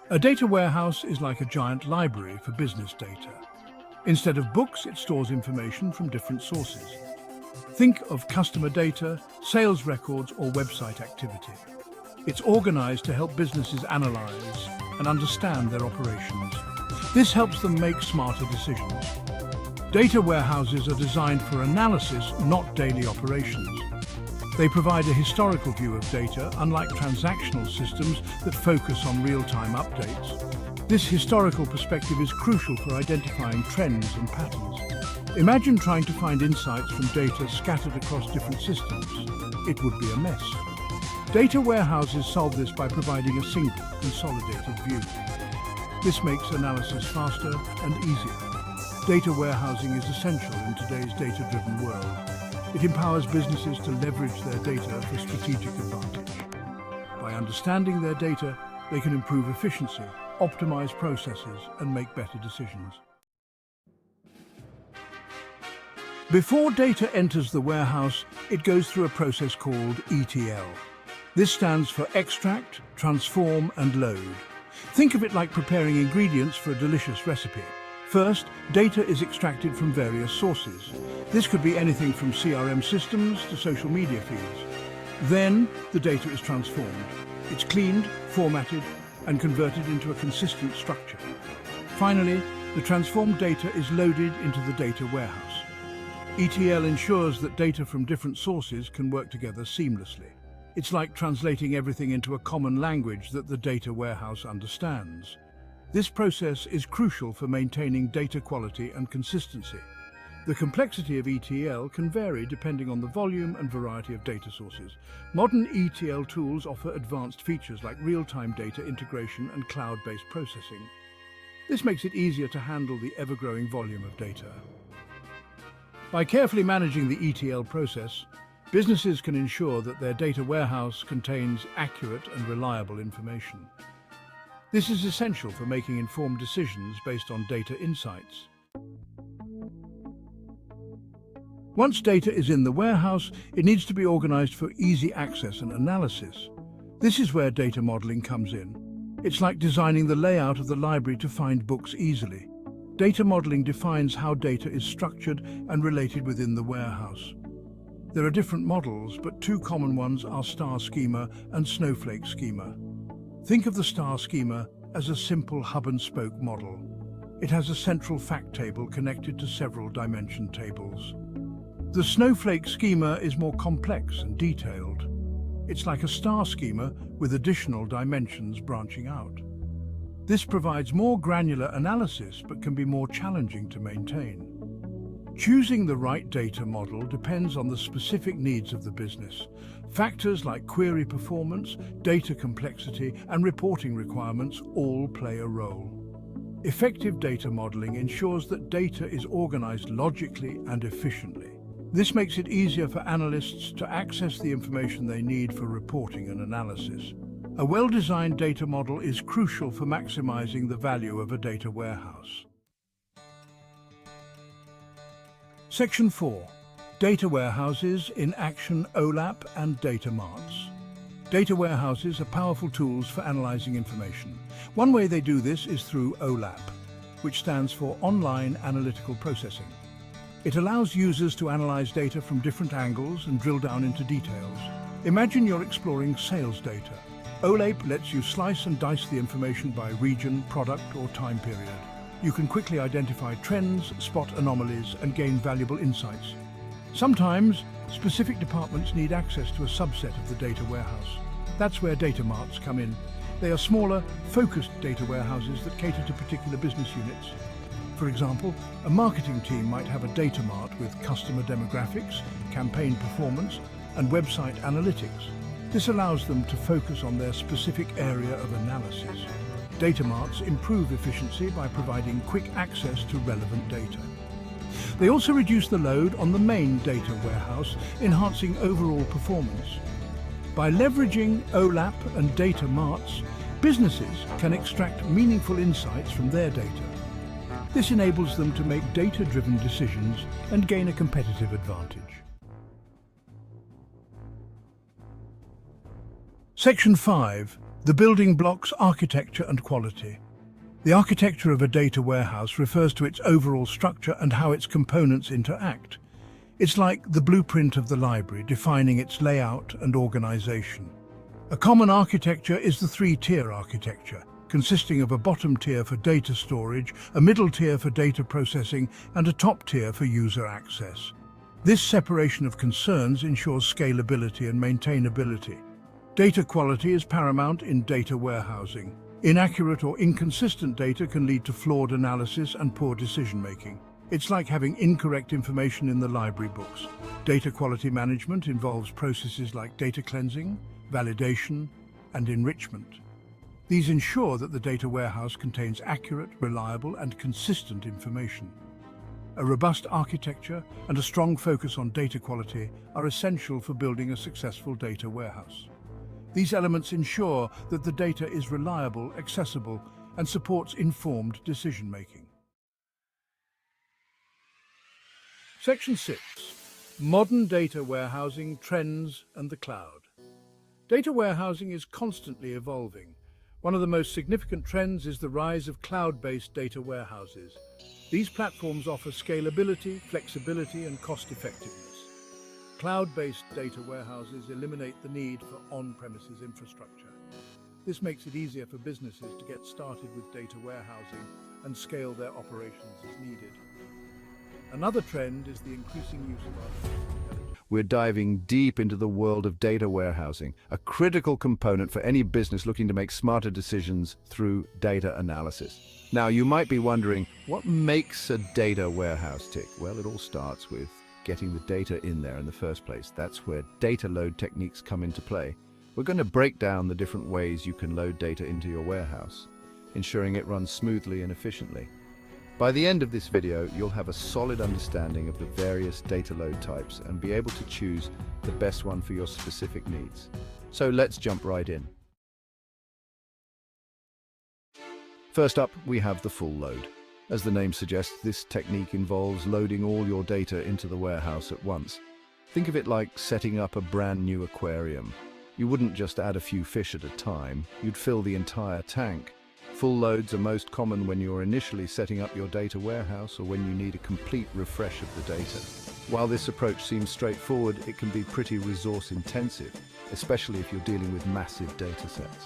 A data warehouse is like a giant library for business data. Instead of books, it stores information from different sources. Think of customer data, sales records, or website activity. It's organized to help businesses analyze and understand their operations. This helps them make smarter decisions. Data warehouses are designed for analysis, not daily operations. They provide a historical view of data, unlike transactional systems that focus on real-time updates. This historical perspective is crucial for identifying trends and patterns. Imagine trying to find insights from data scattered across different systems. It would be a mess. Data warehouses solve this by providing a single, consolidated view. This makes analysis faster and easier. Data warehousing is essential in today's data-driven world. It empowers businesses to leverage their data for strategic advantage. By understanding their data, they can improve efficiency, optimize processes, and make better decisions. Before data enters the warehouse, it goes through a process called ETL. This stands for extract, transform, and load. Think of it like preparing ingredients for a delicious recipe. First, data is extracted from various sources. This could be anything from CRM systems to social media feeds. Then, the data is transformed. It's cleaned, formatted, and converted into a consistent structure. Finally, the transformed data is loaded into the data warehouse. ETL ensures that data from different sources can work together seamlessly. It's like translating everything into a common language that the data warehouse understands. This process is crucial for maintaining data quality and consistency. The complexity of ETL can vary depending on the volume and variety of data sources. Modern ETL tools offer advanced features like real-time data integration and cloud-based processing. This makes it easier to handle the ever-growing volume of data. By carefully managing the ETL process, businesses can ensure that their data warehouse contains accurate and reliable information. This is essential for making informed decisions based on data insights. Once data is in the warehouse, it needs to be organized for easy access and analysis. This is where data modeling comes in. It's like designing the layout of the library to find books easily. Data modeling defines how data is structured and related within the warehouse. There are different models, but two common ones are star schema and snowflake schema. Think of the star schema as a simple hub-and-spoke model. It has a central fact table connected to several dimension tables. The snowflake schema is more complex and detailed. It's like a star schema with additional dimensions branching out. This provides more granular analysis but can be more challenging to maintain. Choosing the right data model depends on the specific needs of the business. Factors like query performance, data complexity, and reporting requirements all play a role. Effective data modeling ensures that data is organized logically and efficiently. This makes it easier for analysts to access the information they need for reporting and analysis. A well-designed data model is crucial for maximizing the value of a data warehouse. Section 4. Data warehouses in action: OLAP and data marts. Data warehouses are powerful tools for analyzing information. One way they do this is through OLAP, which stands for Online Analytical Processing. It allows users to analyze data from different angles and drill down into details. Imagine you're exploring sales data. OLAP lets you slice and dice the information by region, product, or time period. You can quickly identify trends, spot anomalies, and gain valuable insights. Sometimes, specific departments need access to a subset of the data warehouse. That's where data marts come in. They are smaller, focused data warehouses that cater to particular business units. For example, a marketing team might have a data mart with customer demographics, campaign performance, and website analytics. This allows them to focus on their specific area of analysis. Data marts improve efficiency by providing quick access to relevant data. They also reduce the load on the main data warehouse, enhancing overall performance. By leveraging OLAP and data marts, businesses can extract meaningful insights from their data. This enables them to make data-driven decisions and gain a competitive advantage. Section 5. The building blocks, architecture and quality. The architecture of a data warehouse refers to its overall structure and how its components interact. It's like the blueprint of the library, defining its layout and organization. A common architecture is the three-tier architecture, consisting of a bottom tier for data storage, a middle tier for data processing, and a top tier for user access. This separation of concerns ensures scalability and maintainability. Data quality is paramount in data warehousing. Inaccurate or inconsistent data can lead to flawed analysis and poor decision-making. It's like having incorrect information in the library books. Data quality management involves processes like data cleansing, validation, and enrichment. These ensure that the data warehouse contains accurate, reliable, and consistent information. A robust architecture and a strong focus on data quality are essential for building a successful data warehouse. These elements ensure that the data is reliable, accessible, and supports informed decision-making. Section 6. Modern data warehousing trends and the cloud. Data warehousing is constantly evolving. One of the most significant trends is the rise of cloud-based data warehouses. These platforms offer scalability, flexibility, and cost-effectiveness. Cloud-based data warehouses eliminate the need for on-premises infrastructure. This makes it easier for businesses to get started with data warehousing and scale their operations as needed. Another trend is the increasing use of artificial intelligence. We're diving deep into the world of data warehousing, a critical component for any business looking to make smarter decisions through data analysis. Now, you might be wondering, what makes a data warehouse tick? Well, it all starts with getting the data in there in the first place. That's where data load techniques come into play. We're going to break down the different ways you can load data into your warehouse, ensuring it runs smoothly and efficiently. By the end of this video, you'll have a solid understanding of the various data load types and be able to choose the best one for your specific needs. So let's jump right in. First up, we have the full load. As the name suggests, this technique involves loading all your data into the warehouse at once. Think of it like setting up a brand new aquarium. You wouldn't just add a few fish at a time, you'd fill the entire tank. Full loads are most common when you're initially setting up your data warehouse or when you need a complete refresh of the data. While this approach seems straightforward, it can be pretty resource intensive, especially if you're dealing with massive data sets.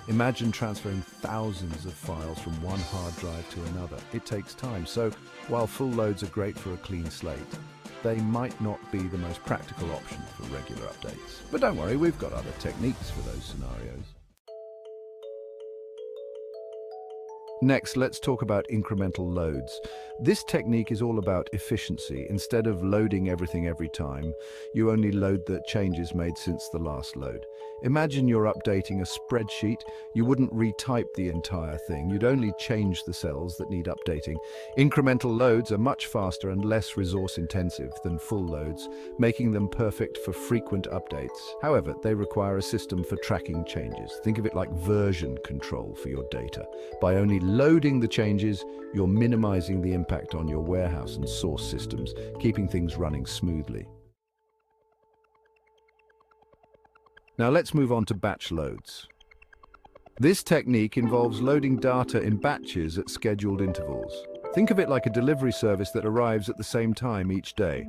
Imagine transferring thousands of files from one hard drive to another. It takes time, so while full loads are great for a clean slate, they might not be the most practical option for regular updates. But don't worry, we've got other techniques for those scenarios. Next, let's talk about incremental loads. This technique is all about efficiency. Instead of loading everything every time, you only load the changes made since the last load. Imagine you're updating a spreadsheet. You wouldn't retype the entire thing. You'd only change the cells that need updating. Incremental loads are much faster and less resource intensive than full loads, making them perfect for frequent updates. However, they require a system for tracking changes. Think of it like version control for your data. By only loading the changes, you're minimizing the impact on your warehouse and source systems, keeping things running smoothly. Now let's move on to batch loads. This technique involves loading data in batches at scheduled intervals. Think of it like a delivery service that arrives at the same time each day.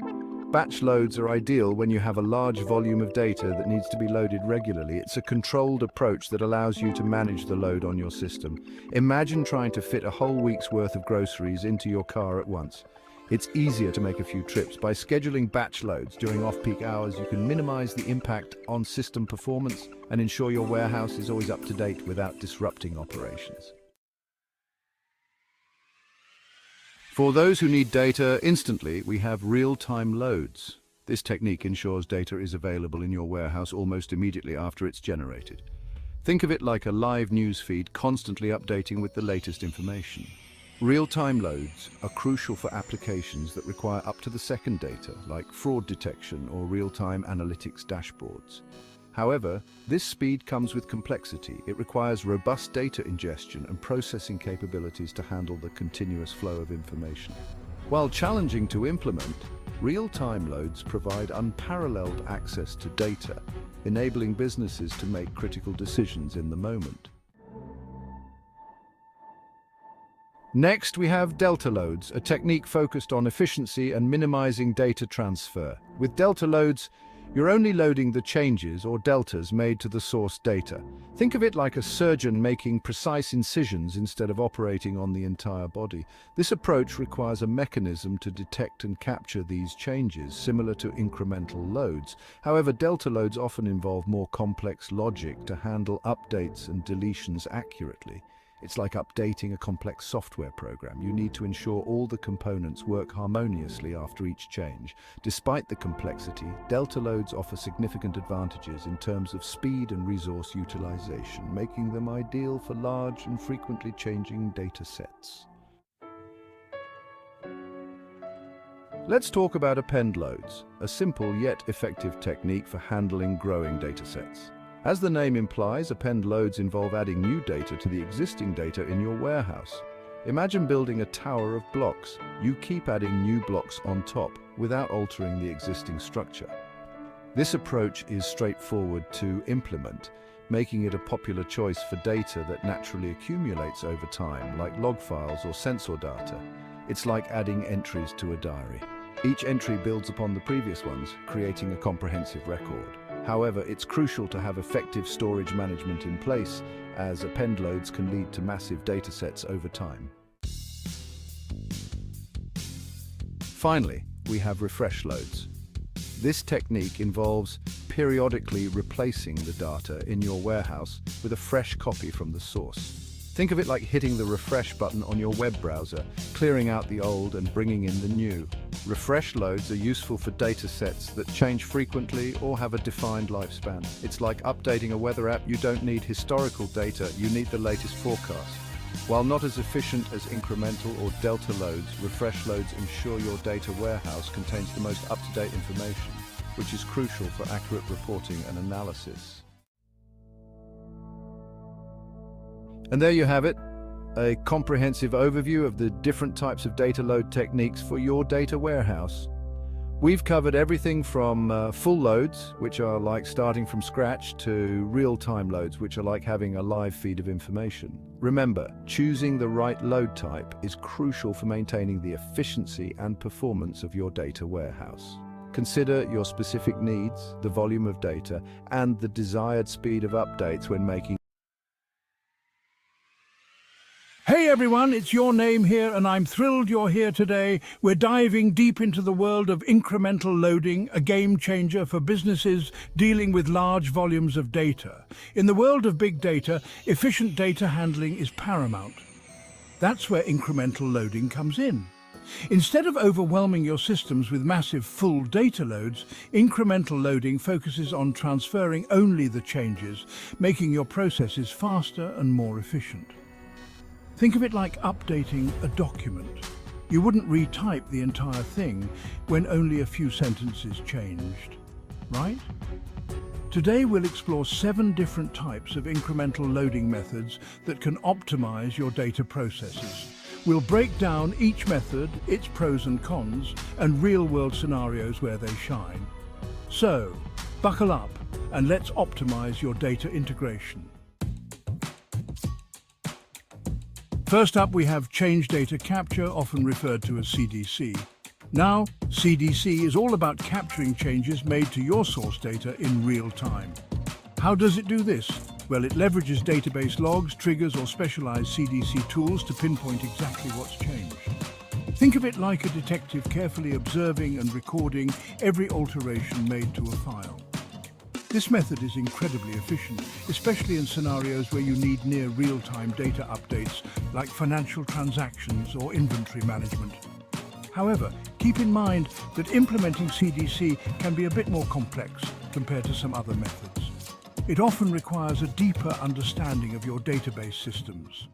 Batch loads are ideal when you have a large volume of data that needs to be loaded regularly. It's a controlled approach that allows you to manage the load on your system. Imagine trying to fit a whole week's worth of groceries into your car at once. It's easier to make a few trips. By scheduling batch loads during off-peak hours, you can minimize the impact on system performance and ensure your warehouse is always up to date without disrupting operations. For those who need data instantly, we have real-time loads. This technique ensures data is available in your warehouse almost immediately after it's generated. Think of it like a live news feed constantly updating with the latest information. Real-time loads are crucial for applications that require up-to-the-second data, like fraud detection or real-time analytics dashboards. However, this speed comes with complexity. It requires robust data ingestion and processing capabilities to handle the continuous flow of information. While challenging to implement, real-time loads provide unparalleled access to data. enabling businesses to make critical decisions in the moment. Next, we have delta loads, a technique focused on efficiency and minimizing data transfer. With delta loads, you're only loading the changes or deltas made to the source data. Think of it like a surgeon making precise incisions instead of operating on the entire body. This approach requires a mechanism to detect and capture these changes, similar to incremental loads. However, delta loads often involve more complex logic to handle updates and deletions accurately. It's like updating a complex software program. You need to ensure all the components work harmoniously after each change. Despite the complexity, delta loads offer significant advantages in terms of speed and resource utilization, making them ideal for large and frequently changing data sets. Let's talk about append loads, a simple yet effective technique for handling growing data sets. As the name implies, append loads involve adding new data to the existing data in your warehouse. Imagine building a tower of blocks. You keep adding new blocks on top without altering the existing structure. This approach is straightforward to implement, making it a popular choice for data that naturally accumulates over time, like log files or sensor data. It's like adding entries to a diary. Each entry builds upon the previous ones, creating a comprehensive record. However, it's crucial to have effective storage management in place, as append loads can lead to massive datasets over time. Finally, we have refresh loads. This technique involves periodically replacing the data in your warehouse with a fresh copy from the source. Think of it like hitting the refresh button on your web browser, clearing out the old and bringing in the new. Refresh loads are useful for data sets that change frequently or have a defined lifespan. It's like updating a weather app. You don't need historical data, you need the latest forecast. While not as efficient as incremental or delta loads, refresh loads ensure your data warehouse contains the most up-to-date information, which is crucial for accurate reporting and analysis. And there you have it, a comprehensive overview of the different types of data load techniques for your data warehouse. We've covered everything from full loads, which are like starting from scratch, to real-time loads, which are like having a live feed of information. Remember, choosing the right load type is crucial for maintaining the efficiency and performance of your data warehouse. Consider your specific needs, the volume of data, and the desired speed of updates when making. Hey everyone, it's Your Name here, and I'm thrilled you're here today. We're diving deep into the world of incremental loading, a game changer for businesses dealing with large volumes of data. In the world of big data, efficient data handling is paramount. That's where incremental loading comes in. Instead of overwhelming your systems with massive full data loads, incremental loading focuses on transferring only the changes, making your processes faster and more efficient. Think of it like updating a document. You wouldn't retype the entire thing when only a few sentences changed, right? Today we'll explore 7 different types of incremental loading methods that can optimize your data processes. We'll break down each method, its pros and cons, and real-world scenarios where they shine. So, buckle up and let's optimize your data integration. First up, we have change data capture, often referred to as CDC. Now, CDC is all about capturing changes made to your source data in real time. How does it do this? Well, it leverages database logs, triggers, or specialized CDC tools to pinpoint exactly what's changed. Think of it like a detective carefully observing and recording every alteration made to a file. This method is incredibly efficient, especially in scenarios where you need near real-time data updates like financial transactions or inventory management. However, keep in mind that implementing CDC can be a bit more complex compared to some other methods. It often requires a deeper understanding of your database systems.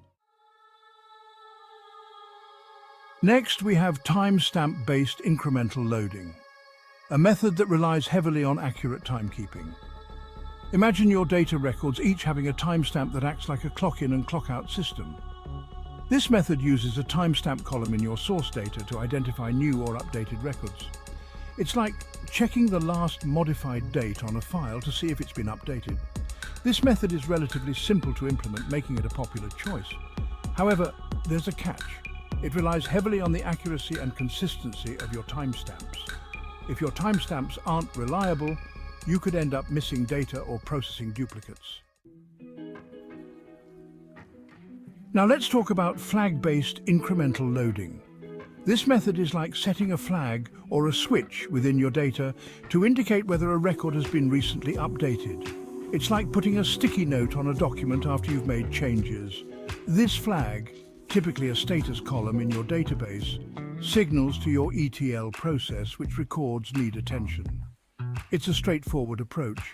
Next, we have timestamp-based incremental loading, a method that relies heavily on accurate timekeeping. Imagine your data records each having a timestamp that acts like a clock-in and clock-out system. This method uses a timestamp column in your source data to identify new or updated records. It's like checking the last modified date on a file to see if it's been updated. This method is relatively simple to implement, making it a popular choice. However, there's a catch. It relies heavily on the accuracy and consistency of your timestamps. If your timestamps aren't reliable, you could end up missing data or processing duplicates. Now let's talk about flag-based incremental loading. This method is like setting a flag or a switch within your data to indicate whether a record has been recently updated. It's like putting a sticky note on a document after you've made changes. This flag, typically a status column in your database, signals to your ETL process which records need attention. It's a straightforward approach,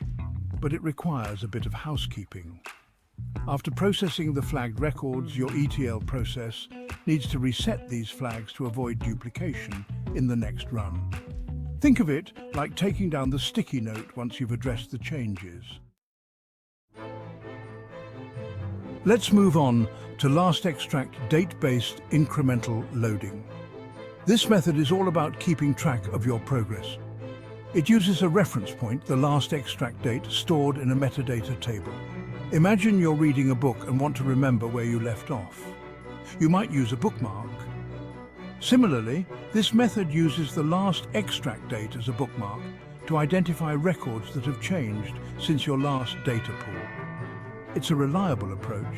but it requires a bit of housekeeping. After processing the flagged records, your ETL process needs to reset these flags to avoid duplication in the next run. Think of it like taking down the sticky note once you've addressed the changes. Let's move on to last extract date-based incremental loading. This method is all about keeping track of your progress. It uses a reference point, the last extract date, stored in a metadata table. Imagine you're reading a book and want to remember where you left off. You might use a bookmark. Similarly, this method uses the last extract date as a bookmark to identify records that have changed since your last data pool. It's a reliable approach,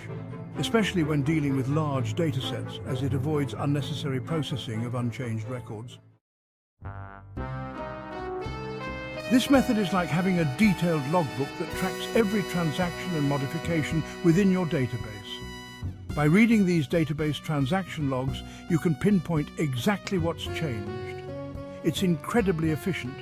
especially when dealing with large datasets, as it avoids unnecessary processing of unchanged records. This method is like having a detailed logbook that tracks every transaction and modification within your database. By reading these database transaction logs, you can pinpoint exactly what's changed. It's incredibly efficient,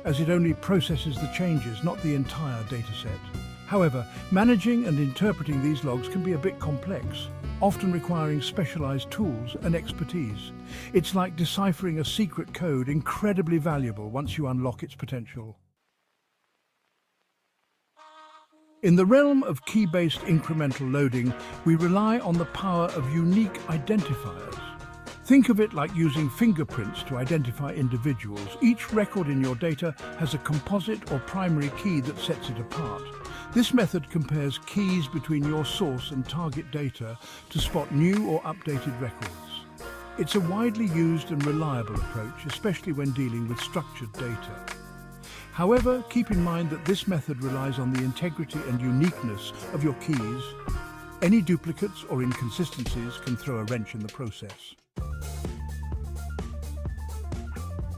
as it only processes the changes, not the entire dataset. However, managing and interpreting these logs can be a bit complex, often requiring specialized tools and expertise. It's like deciphering a secret code, incredibly valuable once you unlock its potential. In the realm of key-based incremental loading, we rely on the power of unique identifiers. Think of it like using fingerprints to identify individuals. Each record in your data has a composite or primary key that sets it apart. This method compares keys between your source and target data to spot new or updated records. It's a widely used and reliable approach, especially when dealing with structured data. However, keep in mind that this method relies on the integrity and uniqueness of your keys. Any duplicates or inconsistencies can throw a wrench in the process.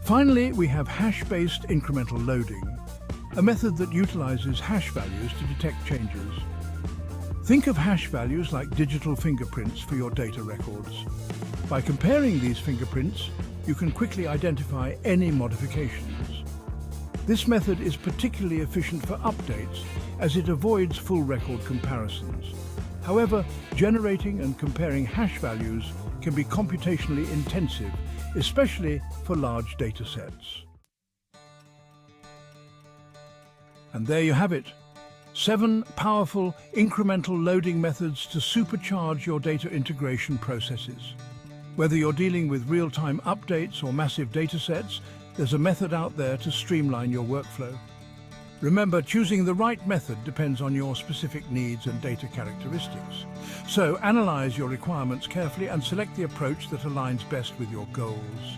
Finally, we have hash-based incremental loading, a method that utilizes hash values to detect changes. Think of hash values like digital fingerprints for your data records. By comparing these fingerprints, you can quickly identify any modifications. This method is particularly efficient for updates, as it avoids full record comparisons. However, generating and comparing hash values can be computationally intensive, especially for large data sets. And there you have it. 7 powerful incremental loading methods to supercharge your data integration processes. Whether you're dealing with real-time updates or massive datasets, there's a method out there to streamline your workflow. Remember, choosing the right method depends on your specific needs and data characteristics. So analyze your requirements carefully and select the approach that aligns best with your goals.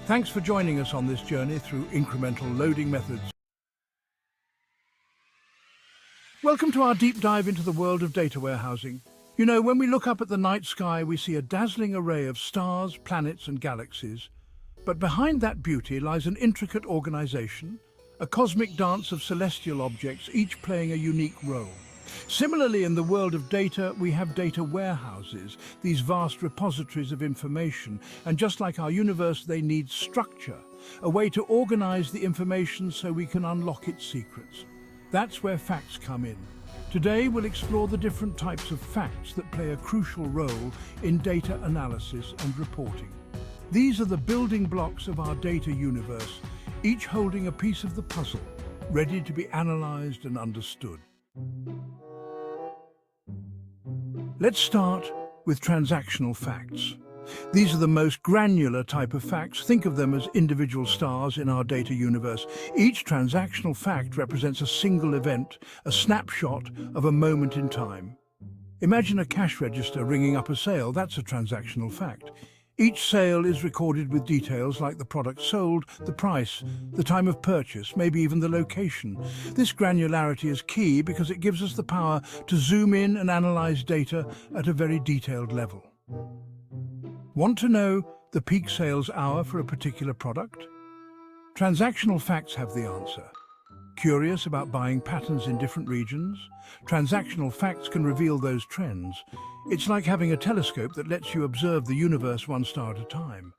Thanks for joining us on this journey through incremental loading methods. Welcome to our deep dive into the world of data warehousing. You know, when we look up at the night sky, we see a dazzling array of stars, planets, and galaxies. But behind that beauty lies an intricate organization, a cosmic dance of celestial objects, each playing a unique role. Similarly, in the world of data, we have data warehouses, these vast repositories of information. And just like our universe, they need structure, a way to organize the information so we can unlock its secrets. That's where facts come in. Today, we'll explore the different types of facts that play a crucial role in data analysis and reporting. These are the building blocks of our data universe, each holding a piece of the puzzle, ready to be analyzed and understood. Let's start with transactional facts. These are the most granular type of facts. Think of them as individual stars in our data universe. Each transactional fact represents a single event, a snapshot of a moment in time. Imagine a cash register ringing up a sale. That's a transactional fact. Each sale is recorded with details like the product sold, the price, the time of purchase, maybe even the location. This granularity is key because it gives us the power to zoom in and analyze data at a very detailed level. Want to know the peak sales hour for a particular product? Transactional facts have the answer. Curious about buying patterns in different regions? Transactional facts can reveal those trends. It's like having a telescope that lets you observe the universe one star at a time.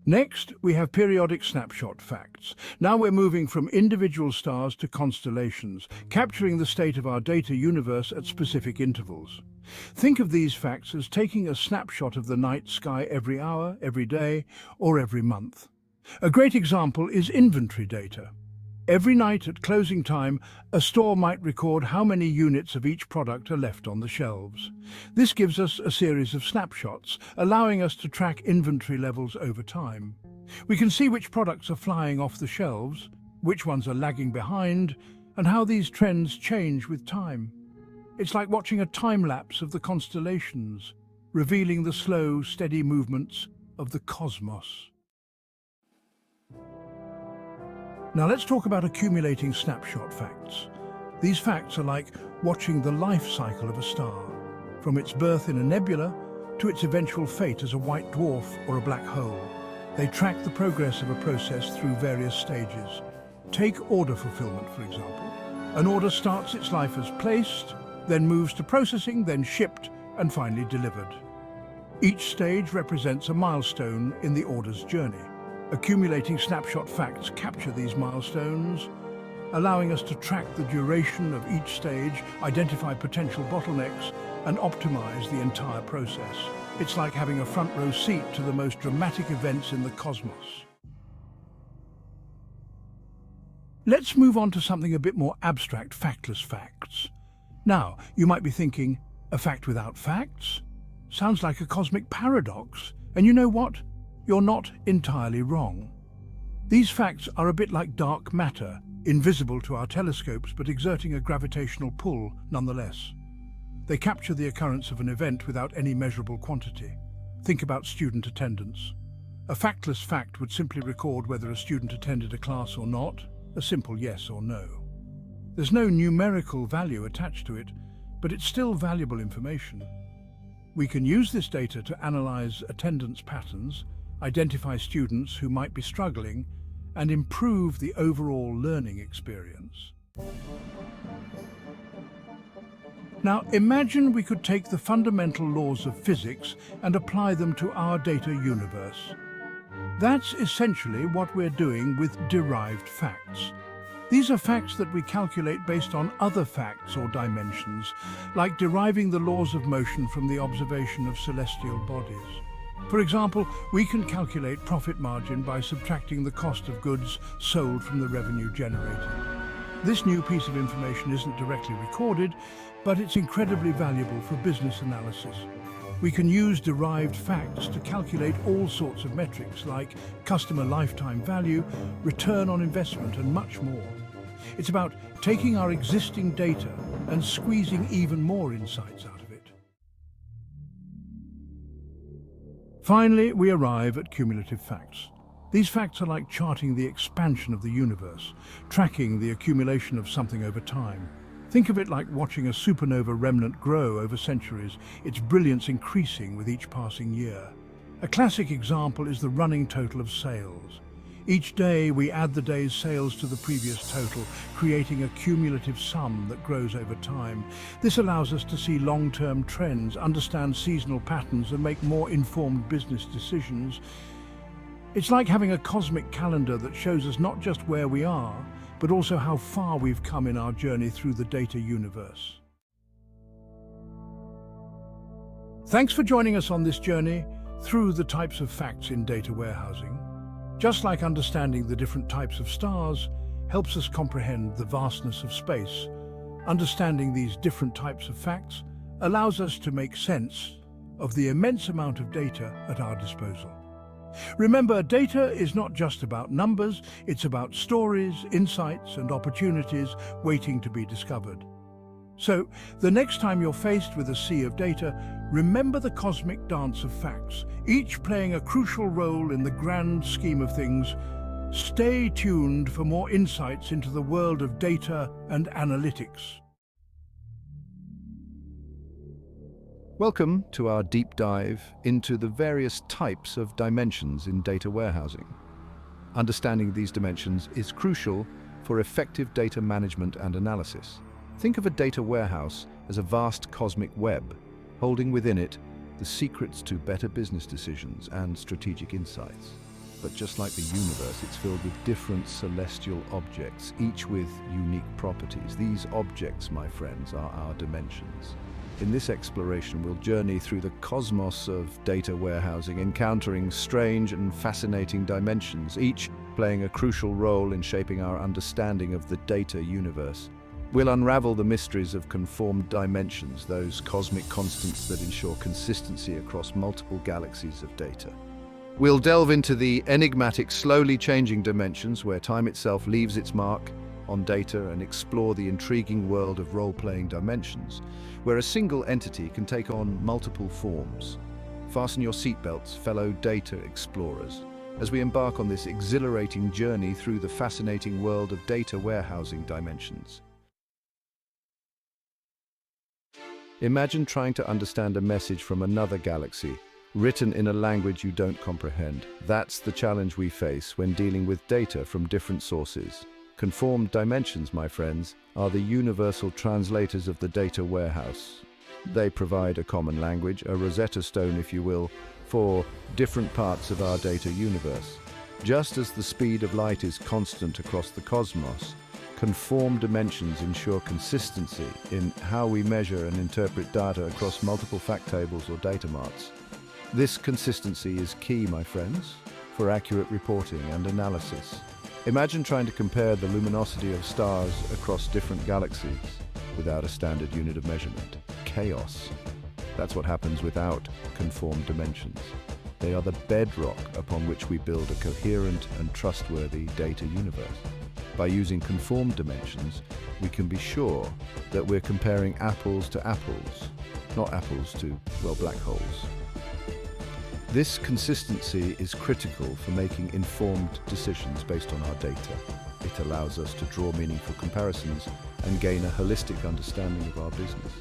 Next, we have periodic snapshot facts. Now we're moving from individual stars to constellations, capturing the state of our data universe at specific intervals. Think of these facts as taking a snapshot of the night sky every hour, every day, or every month. A great example is inventory data. Every night at closing time, a store might record how many units of each product are left on the shelves. This gives us a series of snapshots, allowing us to track inventory levels over time. We can see which products are flying off the shelves, which ones are lagging behind, and how these trends change with time. It's like watching a time-lapse of the constellations, revealing the slow, steady movements of the cosmos. Now let's talk about accumulating snapshot facts. These facts are like watching the life cycle of a star, from its birth in a nebula to its eventual fate as a white dwarf or a black hole. They track the progress of a process through various stages. Take order fulfillment, for example. An order starts its life as placed, then moves to processing, then shipped, and finally delivered. Each stage represents a milestone in the order's journey. Accumulating snapshot facts capture these milestones, allowing us to track the duration of each stage, identify potential bottlenecks, and optimize the entire process. It's like having a front row seat to the most dramatic events in the cosmos. Let's move on to something a bit more abstract, factless facts. Now, you might be thinking, a fact without facts? Sounds like a cosmic paradox. And you know what? You're not entirely wrong. These facts are a bit like dark matter, invisible to our telescopes but exerting a gravitational pull nonetheless. They capture the occurrence of an event without any measurable quantity. Think about student attendance. A factless fact would simply record whether a student attended a class or not, a simple yes or no. There's no numerical value attached to it, but it's still valuable information. We can use this data to analyze attendance patterns, identify students who might be struggling, and improve the overall learning experience. Now, imagine we could take the fundamental laws of physics and apply them to our data universe. That's essentially what we're doing with derived facts. These are facts that we calculate based on other facts or dimensions, like deriving the laws of motion from the observation of celestial bodies. For example, we can calculate profit margin by subtracting the cost of goods sold from the revenue generated. This new piece of information isn't directly recorded, but it's incredibly valuable for business analysis. We can use derived facts to calculate all sorts of metrics like customer lifetime value, return on investment, and much more. It's about taking our existing data and squeezing even more insights out of it. Finally, we arrive at cumulative facts. These facts are like charting the expansion of the universe, tracking the accumulation of something over time. Think of it like watching a supernova remnant grow over centuries, its brilliance increasing with each passing year. A classic example is the running total of sales. Each day we add the day's sales to the previous total, creating a cumulative sum that grows over time. This allows us to see long-term trends, understand seasonal patterns, and make more informed business decisions. It's like having a cosmic calendar that shows us not just where we are, but also how far we've come in our journey through the data universe. Thanks for joining us on this journey through the types of facts in data warehousing. Just like understanding the different types of stars helps us comprehend the vastness of space, understanding these different types of facts allows us to make sense of the immense amount of data at our disposal. Remember, data is not just about numbers, it's about stories, insights, and opportunities waiting to be discovered. So, the next time you're faced with a sea of data, remember the cosmic dance of facts, each playing a crucial role in the grand scheme of things. Stay tuned for more insights into the world of data and analytics. Welcome to our deep dive into the various types of dimensions in data warehousing. Understanding these dimensions is crucial for effective data management and analysis. Think of a data warehouse as a vast cosmic web, holding within it the secrets to better business decisions and strategic insights. But just like the universe, it's filled with different celestial objects, each with unique properties. These objects, my friends, are our dimensions. In this exploration, we'll journey through the cosmos of data warehousing, encountering strange and fascinating dimensions, each playing a crucial role in shaping our understanding of the data universe. We'll unravel the mysteries of conformed dimensions, those cosmic constants that ensure consistency across multiple galaxies of data. We'll delve into the enigmatic, slowly changing dimensions where time itself leaves its mark on data and explore the intriguing world of role-playing dimensions, where a single entity can take on multiple forms. Fasten your seatbelts, fellow data explorers, as we embark on this exhilarating journey through the fascinating world of data warehousing dimensions. Imagine trying to understand a message from another galaxy, written in a language you don't comprehend. That's the challenge we face when dealing with data from different sources. Conformed dimensions, my friends, are the universal translators of the data warehouse. They provide a common language, a Rosetta Stone, if you will, for different parts of our data universe. Just as the speed of light is constant across the cosmos, conformed dimensions ensure consistency in how we measure and interpret data across multiple fact tables or data marts. This consistency is key, my friends, for accurate reporting and analysis. Imagine trying to compare the luminosity of stars across different galaxies without a standard unit of measurement. Chaos. That's what happens without conformed dimensions. They are the bedrock upon which we build a coherent and trustworthy data universe. By using conformed dimensions, we can be sure that we're comparing apples to apples, not apples to, well, black holes. This consistency is critical for making informed decisions based on our data. It allows us to draw meaningful comparisons and gain a holistic understanding of our business.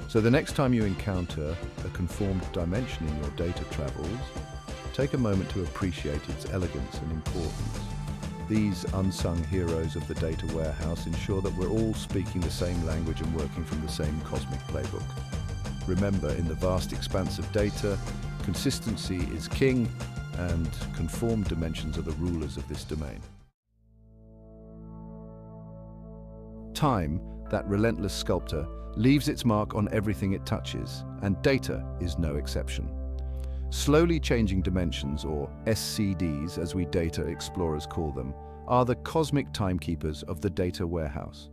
So the next time you encounter a conformed dimension in your data travels, take a moment to appreciate its elegance and importance. These unsung heroes of the data warehouse ensure that we're all speaking the same language and working from the same cosmic playbook. Remember, in the vast expanse of data, consistency is king, and conformed dimensions are the rulers of this domain. Time, that relentless sculptor, leaves its mark on everything it touches, and data is no exception. Slowly changing dimensions, or SCDs as we data explorers call them, are the cosmic timekeepers of the data warehouse.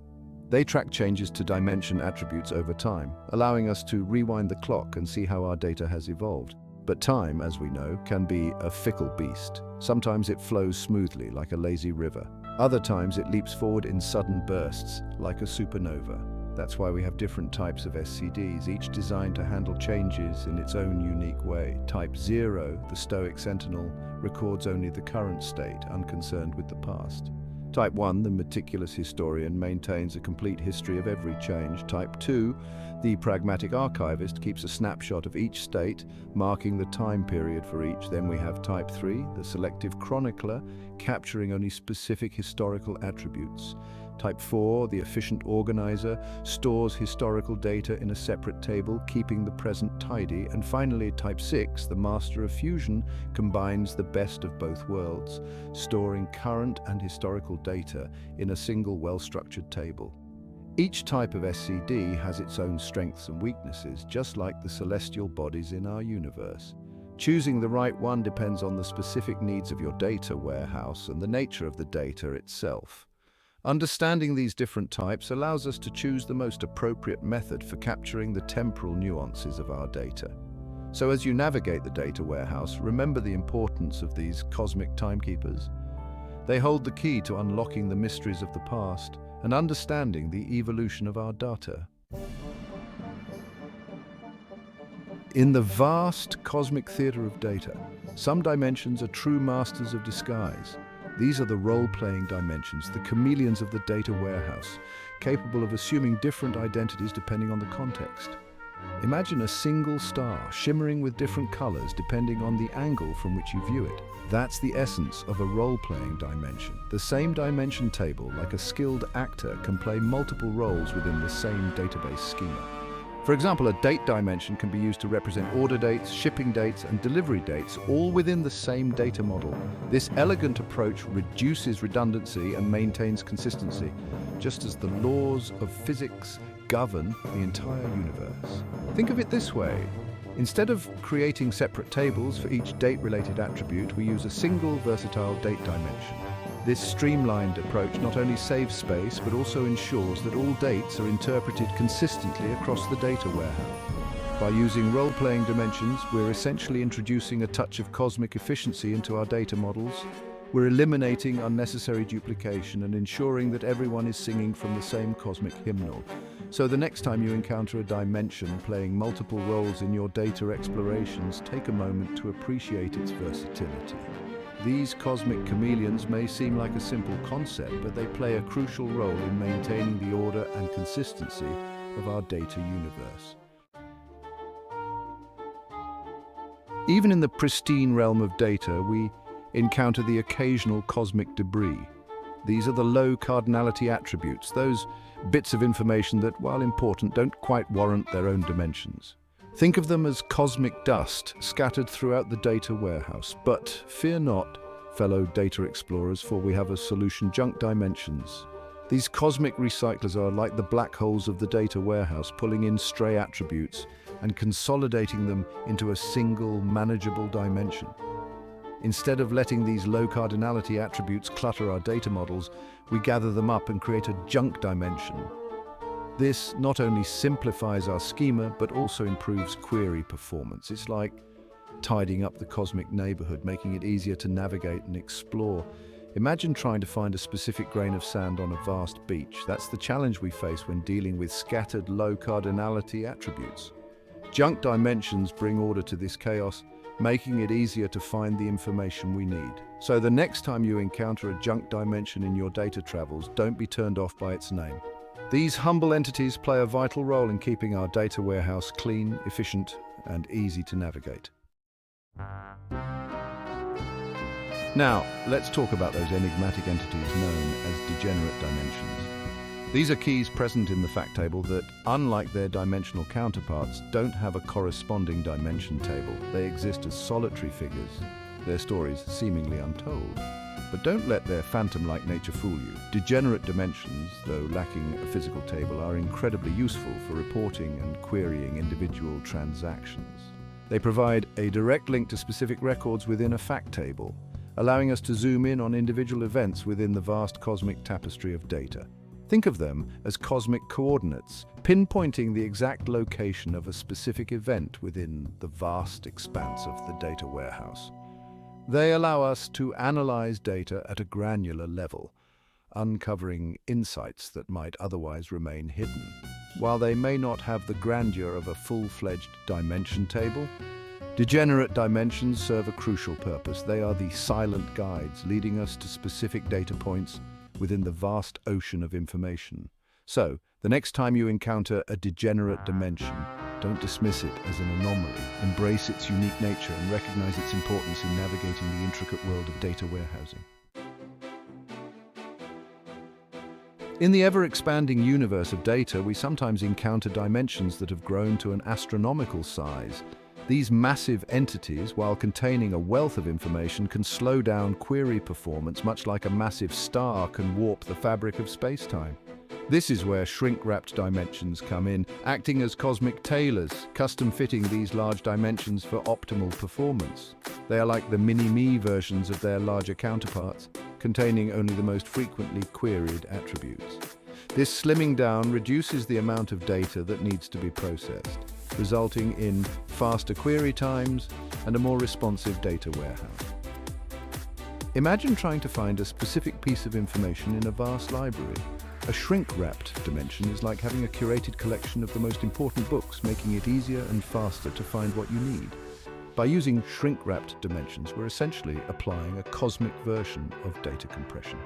They track changes to dimension attributes over time, allowing us to rewind the clock and see how our data has evolved. But time, as we know, can be a fickle beast. Sometimes it flows smoothly, like a lazy river. Other times it leaps forward in sudden bursts, like a supernova. That's why we have different types of SCDs, each designed to handle changes in its own unique way. Type 0, the stoic sentinel, records only the current state, unconcerned with the past. Type 1, the meticulous historian, maintains a complete history of every change. Type 2, the pragmatic archivist, keeps a snapshot of each state, marking the time period for each. Then we have Type 3, the selective chronicler, capturing only specific historical attributes. Type 4, the efficient organizer, stores historical data in a separate table, keeping the present tidy. And finally, Type 6, the master of fusion, combines the best of both worlds, storing current and historical data in a single well-structured table. Each type of SCD has its own strengths and weaknesses, just like the celestial bodies in our universe. Choosing the right one depends on the specific needs of your data warehouse and the nature of the data itself. Understanding these different types allows us to choose the most appropriate method for capturing the temporal nuances of our data. So as you navigate the data warehouse, remember the importance of these cosmic timekeepers. They hold the key to unlocking the mysteries of the past and understanding the evolution of our data. In the vast cosmic theater of data, some dimensions are true masters of disguise. These are the role-playing dimensions, the chameleons of the data warehouse, capable of assuming different identities depending on the context. Imagine a single star shimmering with different colors depending on the angle from which you view it. That's the essence of a role-playing dimension. The same dimension table, like a skilled actor, can play multiple roles within the same database schema. For example, a date dimension can be used to represent order dates, shipping dates, and delivery dates, all within the same data model. This elegant approach reduces redundancy and maintains consistency, just as the laws of physics govern the entire universe. Think of it this way. Instead of creating separate tables for each date-related attribute, we use a single versatile date dimension. This streamlined approach not only saves space, but also ensures that all dates are interpreted consistently across the data warehouse. By using role-playing dimensions, we're essentially introducing a touch of cosmic efficiency into our data models. We're eliminating unnecessary duplication and ensuring that everyone is singing from the same cosmic hymnal. So the next time you encounter a dimension playing multiple roles in your data explorations, take a moment to appreciate its versatility. These cosmic chameleons may seem like a simple concept, but they play a crucial role in maintaining the order and consistency of our data universe. Even in the pristine realm of data, we encounter the occasional cosmic debris. These are the low-cardinality attributes, those bits of information that, while important, don't quite warrant their own dimensions. Think of them as cosmic dust scattered throughout the data warehouse. But fear not, fellow data explorers, for we have a solution: junk dimensions. These cosmic recyclers are like the black holes of the data warehouse, pulling in stray attributes and consolidating them into a single, manageable dimension. Instead of letting these low-cardinality attributes clutter our data models, we gather them up and create a junk dimension. This not only simplifies our schema, but also improves query performance. It's like tidying up the cosmic neighborhood, making it easier to navigate and explore. Imagine trying to find a specific grain of sand on a vast beach. That's the challenge we face when dealing with scattered low-cardinality attributes. Junk dimensions bring order to this chaos, making it easier to find the information we need. So the next time you encounter a junk dimension in your data travels, don't be turned off by its name. These humble entities play a vital role in keeping our data warehouse clean, efficient, and easy to navigate. Now, let's talk about those enigmatic entities known as degenerate dimensions. These are keys present in the fact table that, unlike their dimensional counterparts, don't have a corresponding dimension table. They exist as solitary figures, their stories seemingly untold. But don't let their phantom-like nature fool you. Degenerate dimensions, though lacking a physical table, are incredibly useful for reporting and querying individual transactions. They provide a direct link to specific records within a fact table, allowing us to zoom in on individual events within the vast cosmic tapestry of data. Think of them as cosmic coordinates, pinpointing the exact location of a specific event within the vast expanse of the data warehouse. They allow us to analyze data at a granular level, uncovering insights that might otherwise remain hidden. While they may not have the grandeur of a full-fledged dimension table, degenerate dimensions serve a crucial purpose. They are the silent guides leading us to specific data points within the vast ocean of information. So, the next time you encounter a degenerate dimension, don't dismiss it as an anomaly. Embrace its unique nature and recognize its importance in navigating the intricate world of data warehousing. In the ever-expanding universe of data, we sometimes encounter dimensions that have grown to an astronomical size. These massive entities, while containing a wealth of information, can slow down query performance, much like a massive star can warp the fabric of space-time. This is where shrink-wrapped dimensions come in, acting as cosmic tailors, custom-fitting these large dimensions for optimal performance. They are like the mini-me versions of their larger counterparts, containing only the most frequently queried attributes. This slimming down reduces the amount of data that needs to be processed, resulting in faster query times and a more responsive data warehouse. Imagine trying to find a specific piece of information in a vast library. A shrink-wrapped dimension is like having a curated collection of the most important books, making it easier and faster to find what you need. By using shrink-wrapped dimensions, we're essentially applying a cosmic version of data compression.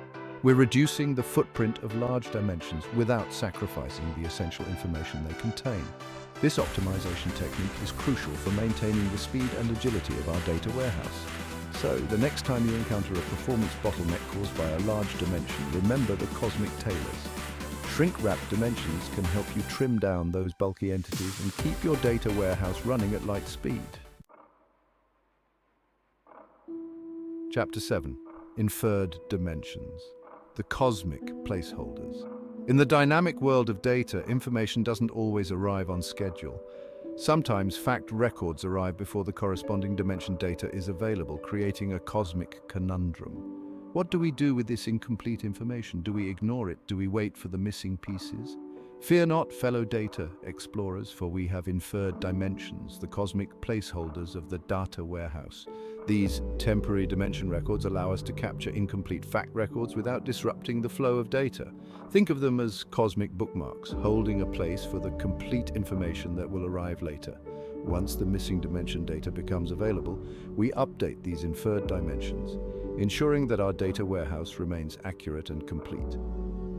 We're reducing the footprint of large dimensions without sacrificing the essential information they contain. This optimization technique is crucial for maintaining the speed and agility of our data warehouse. So, the next time you encounter a performance bottleneck caused by a large dimension, remember the cosmic tailors. Shrink-wrapped dimensions can help you trim down those bulky entities and keep your data warehouse running at light speed. Chapter 7. Inferred Dimensions. The cosmic placeholders. In the dynamic world of data, information doesn't always arrive on schedule. Sometimes fact records arrive before the corresponding dimension data is available, creating a cosmic conundrum. What do we do with this incomplete information? Do we ignore it? Do we wait for the missing pieces? Fear not, fellow data explorers, for we have inferred dimensions, the cosmic placeholders of the data warehouse. These temporary dimension records allow us to capture incomplete fact records without disrupting the flow of data. Think of them as cosmic bookmarks, holding a place for the complete information that will arrive later. Once the missing dimension data becomes available, we update these inferred dimensions, ensuring that our data warehouse remains accurate and complete.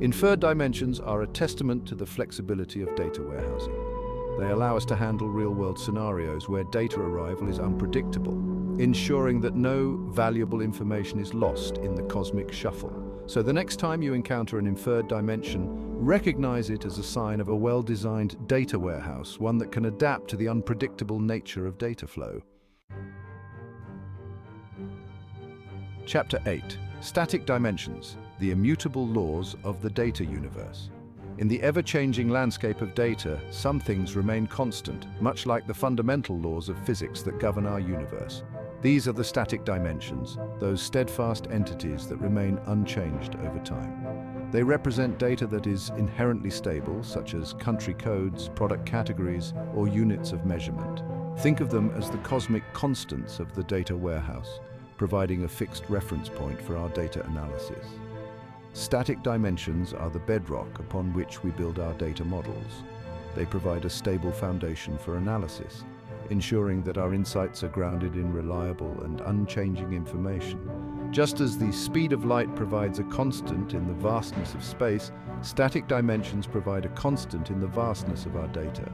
Inferred dimensions are a testament to the flexibility of data warehousing. They allow us to handle real-world scenarios where data arrival is unpredictable, ensuring that no valuable information is lost in the cosmic shuffle. So the next time you encounter an inferred dimension, recognize it as a sign of a well-designed data warehouse, one that can adapt to the unpredictable nature of data flow. Chapter 8. Static Dimensions. The immutable laws of the data universe. In the ever-changing landscape of data, some things remain constant, much like the fundamental laws of physics that govern our universe. These are the static dimensions, those steadfast entities that remain unchanged over time. They represent data that is inherently stable, such as country codes, product categories, or units of measurement. Think of them as the cosmic constants of the data warehouse, providing a fixed reference point for our data analysis. Static dimensions are the bedrock upon which we build our data models. They provide a stable foundation for analysis, ensuring that our insights are grounded in reliable and unchanging information. Just as the speed of light provides a constant in the vastness of space, static dimensions provide a constant in the vastness of our data.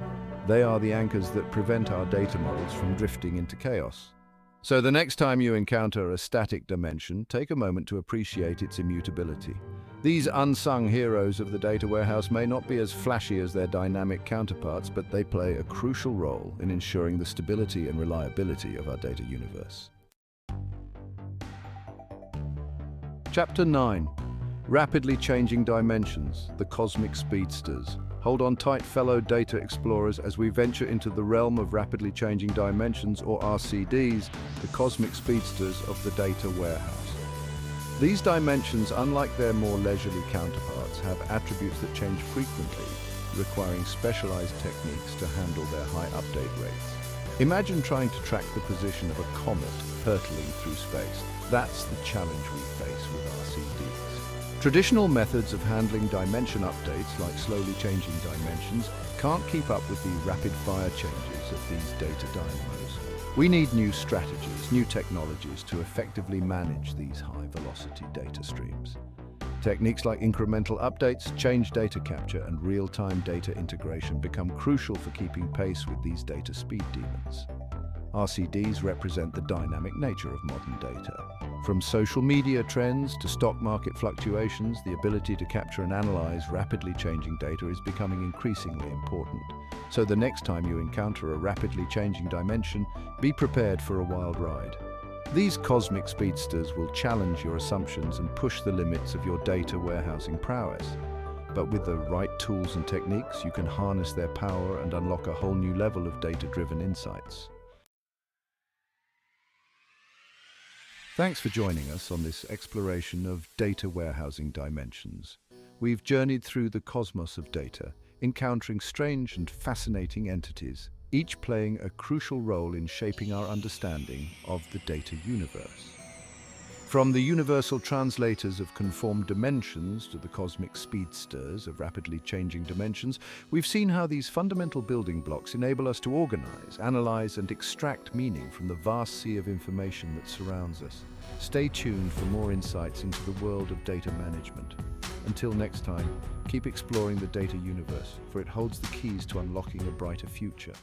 They are the anchors that prevent our data models from drifting into chaos. So the next time you encounter a static dimension, take a moment to appreciate its immutability. These unsung heroes of the data warehouse may not be as flashy as their dynamic counterparts, but they play a crucial role in ensuring the stability and reliability of our data universe. Chapter 9. Rapidly Changing Dimensions, the Cosmic Speedsters. Hold on tight, fellow data explorers, as we venture into the realm of rapidly changing dimensions, or RCDs, the cosmic speedsters of the data warehouse. These dimensions, unlike their more leisurely counterparts, have attributes that change frequently, requiring specialized techniques to handle their high update rates. Imagine trying to track the position of a comet hurtling through space. That's the challenge we face with RCDs. Traditional methods of handling dimension updates, like slowly changing dimensions, can't keep up with the rapid-fire changes of these data dynamos. We need new strategies, new technologies to effectively manage these high-velocity data streams. Techniques like incremental updates, change data capture, and real-time data integration become crucial for keeping pace with these data speed demons. RCDs represent the dynamic nature of modern data. From social media trends to stock market fluctuations, the ability to capture and analyze rapidly changing data is becoming increasingly important. So the next time you encounter a rapidly changing dimension, be prepared for a wild ride. These cosmic speedsters will challenge your assumptions and push the limits of your data warehousing prowess. But with the right tools and techniques, you can harness their power and unlock a whole new level of data-driven insights. Thanks for joining us on this exploration of data warehousing dimensions. We've journeyed through the cosmos of data, encountering strange and fascinating entities, each playing a crucial role in shaping our understanding of the data universe. From the universal translators of conformed dimensions to the cosmic speedsters of rapidly changing dimensions, we've seen how these fundamental building blocks enable us to organize, analyze, and extract meaning from the vast sea of information that surrounds us. Stay tuned for more insights into the world of data management. Until next time, keep exploring the data universe, for it holds the keys to unlocking a brighter future.